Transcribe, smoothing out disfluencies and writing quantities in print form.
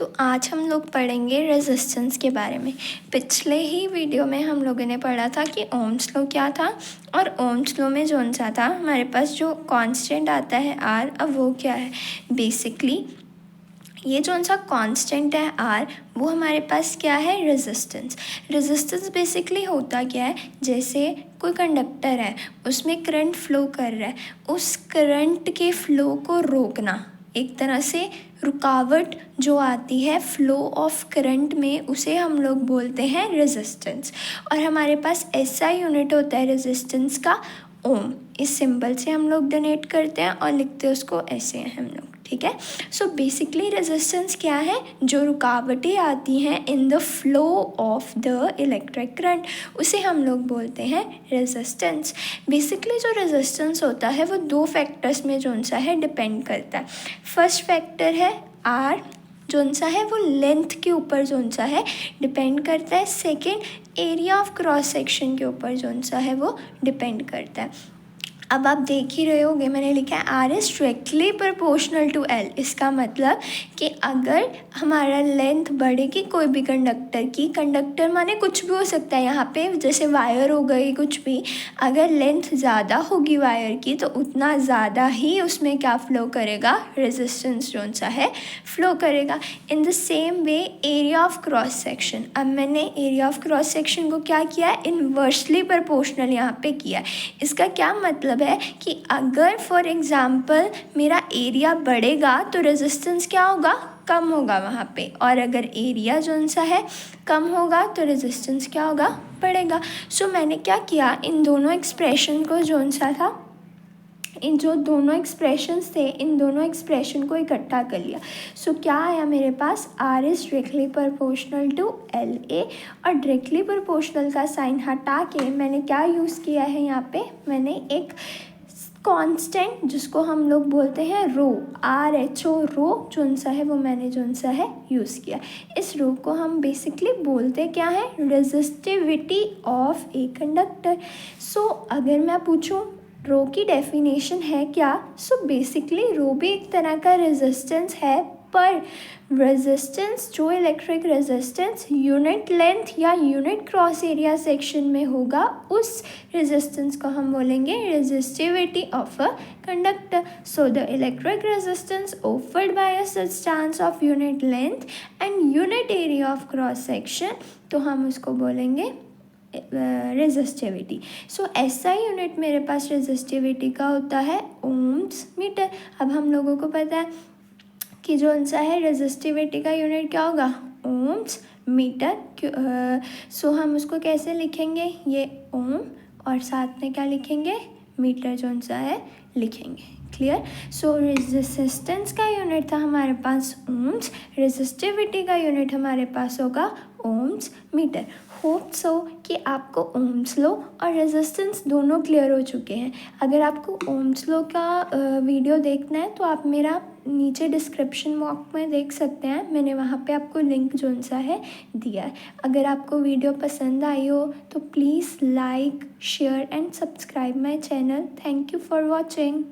तो आज हम लोग पढ़ेंगे रेजिस्टेंस के बारे में। पिछले ही वीडियो में हम लोगों ने पढ़ा था कि ओम्स लॉ क्या था, और ओम्स लॉ में जोन सा था हमारे पास जो कांस्टेंट आता है आर, अब वो क्या है बेसिकली ये जोन सा कांस्टेंट है आर, वो हमारे पास क्या है रेजिस्टेंस। रेजिस्टेंस बेसिकली होता क्या है, जैसे कोई कंडक्टर है उसमें करंट फ्लो कर रहा है, उस करंट के फ्लो को रोकना, एक तरह से रुकावट जो आती है फ्लो ऑफ करंट में, उसे हम लोग बोलते हैं रेजिस्टेंस। और हमारे पास ऐसा यूनिट होता है रेजिस्टेंस का ओम। इस सिंबल से हम लोग डोनेट करते हैं और लिखते हैं उसको ऐसे हैं हम लोग, ठीक है। सो बेसिकली रेजिस्टेंस क्या है, जो रुकावटें आती हैं in the flow of the electric current, उसे हम लोग बोलते हैं रेजिस्टेंस। बेसिकली जो रेजिस्टेंस होता है वो दो फैक्टर्स में जोन सा है डिपेंड करता है। फर्स्ट फैक्टर है आर, जोन सा है वो लेंथ के ऊपर जोन सा है डिपेंड करता है। Second area of cross section के ऊपर जोन सा है वो डिपेंड करता है। अब आप देख ही रहे होगे मैंने लिखा है R is directly proportional to L. इसका मतलब कि अगर हमारा लेंथ बढ़ेगी कोई भी कंडक्टर की, कंडक्टर माने कुछ भी हो सकता है यहाँ पे, जैसे वायर हो गई कुछ भी, अगर लेंथ ज़्यादा होगी वायर की तो उतना ज़्यादा ही उसमें क्या फ़्लो करेगा, रेजिस्टेंस जोन सा है फ्लो करेगा। In the same way area of cross section, अब मैंने एरिया ऑफ क्रॉस सेक्शन को क्या किया है, इन्वर्सली प्रोपोर्शनल यहाँ पे किया है। इसका क्या मतलब है कि अगर फॉर एग्जांपल मेरा एरिया बढ़ेगा तो रेजिस्टेंस क्या होगा, कम होगा वहाँ पे, और अगर एरिया जोन सा है कम होगा तो रेजिस्टेंस क्या होगा, बढ़ेगा। सो मैंने क्या किया, इन दोनों एक्सप्रेशन को जोन सा था, इन जो दोनों एक्सप्रेशंस थे इन दोनों एक्सप्रेशन को इकट्ठा कर लिया। सो क्या आया मेरे पास, R is directly proportional to L A, और डायरेक्टली प्रोपोर्शनल का साइन हटा के मैंने क्या यूज़ किया है यहाँ पे, मैंने एक कांस्टेंट जिसको हम लोग बोलते हैं रो, आर एच ओ, रो जोन सा है वो मैंने जोन सा है यूज़ किया। इस रो को हम बेसिकली बोलते क्या है, रेजिस्टिविटी ऑफ ए कंडक्टर। सो अगर मैं पूछूं रो की डेफिनेशन है क्या, सो बेसिकली रो भी एक तरह का रेजिस्टेंस है, पर रेजिस्टेंस जो इलेक्ट्रिक रेजिस्टेंस यूनिट लेंथ या यूनिट क्रॉस एरिया सेक्शन में होगा, उस रेजिस्टेंस को हम बोलेंगे resistivity of a conductor. So the electric resistance offered by a substance of unit length and unit area of cross section, तो हम उसको बोलेंगे रेजिस्टिविटी। सो ऐसा यूनिट मेरे पास रेजिस्टिविटी का होता है ओम्स मीटर। अब हम लोगों को पता है कि जो सा है रेजिस्टिविटी का यूनिट क्या होगा, ओम्स मीटर। सो हम उसको कैसे लिखेंगे, ये ओम और साथ में क्या लिखेंगे, मीटर जो सा है लिखेंगे। क्लियर। सो रेजिस्टेंस का यूनिट था हमारे पास ओम्स, रेजिस्टिविटी का यूनिट हमारे पास होगा ओम्स मीटर। होप सो कि आपको ओम्स लॉ और रेजिस्टेंस दोनों क्लियर हो चुके हैं। अगर आपको ओम्स लॉ का वीडियो देखना है तो आप मेरा नीचे डिस्क्रिप्शन बॉक्स में देख सकते हैं, मैंने वहाँ पे आपको लिंक जोन सा है दिया है। अगर आपको वीडियो पसंद आई हो तो please like share and subscribe my channel. Thank you for watching.